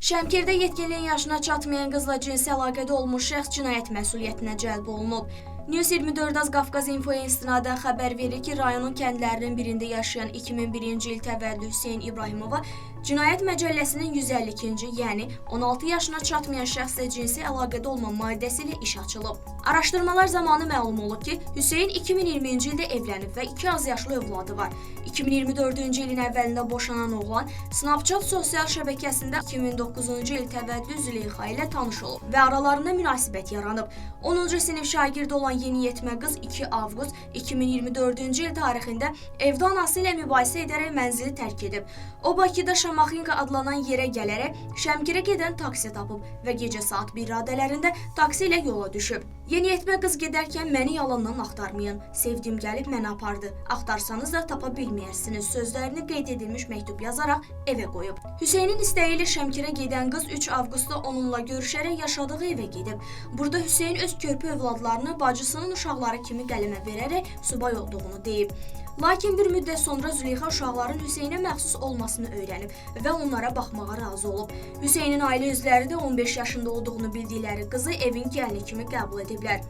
Şəmkirdə yetkinlik yaşına çatmayan qızla cinsi əlaqədə olmuş şəxs cinayət məsuliyyətinə cəlb olunub. News 24 Az Qafqaz Infoya istinadən xəbər verir ki, rayonun kəndlərinin birində yaşayan 2001-ci il təvəllüdlü Hüseyn İbrahimova Cinayət Məcəlləsinin 152-ci, yəni 16 yaşına çatmayan şəxslə cinsi əlaqədə olma maddəsi ilə iş açılıb. Araşdırmalar zamanı məlum olub ki, Hüseyn 2020-ci ildə evlənib və 2 az yaşlı övladı var. 2024-cü ilin əvvəlində boşanan oğlan Snapchat sosial şəbəkəsində 2009-cu il təvəllüdlü Züleyxa ilə tanış olub və aralarında münasibət yaranıb. 10-cu sinif şagirdi olan yeniyetmə qız 2 avqust 2024-cü il tarixində evdə anası ilə mübahisə edərək mənzili tərk edib. O Bakıda Şamaxınka adlanan yerə gələrək Şəmkirə gedən taksi tapıb və gecə saat 1 radələrində taksi ilə yola düşüb. Yeniyetmə qız gedərkən məni yalandan axtarmayın, sevdim gəlib məni apardı, axtarsanız da tapa bilməyərsiniz sözlərini qeyd edilmiş məktub yazaraq evə qoyub. Hüseynin istəyi ilə Şəmkirə gedən qız 3 avqustda onunla görüşərək yaşadığı evə gedib. Burada Hüseyn öz körpü övladlarını bacısının uşaqları kimi qələmə verərək subay olduğunu deyib. Lakin bir müddət sonra Züleyxa uşaqların Hüseynə məxsus olmasını öyrənib və onlara baxmağa razı olub. Hüseynin ailə üzvləri də 15 yaşında olduğunu bildikləri qızı evin gəlini kimi qəbul ediblər.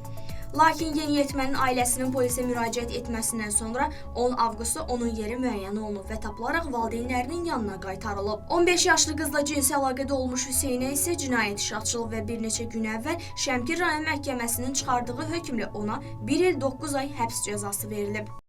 Lakin yeniyetmənin ailəsinin polisə müraciət etməsindən sonra 10 avqustda onun yeri müəyyən olunub və tapılaraq valideynlərinin yanına qaytarılıb. 15 yaşlı qızla cinsi əlaqədə olmuş Hüseynə isə cinayət işi açılıb və bir neçə gün əvvəl Şəmkir rayon məhkəməsinin çıxardığı hökmlə ona 1 il 9 ay həbs cəzası verilib.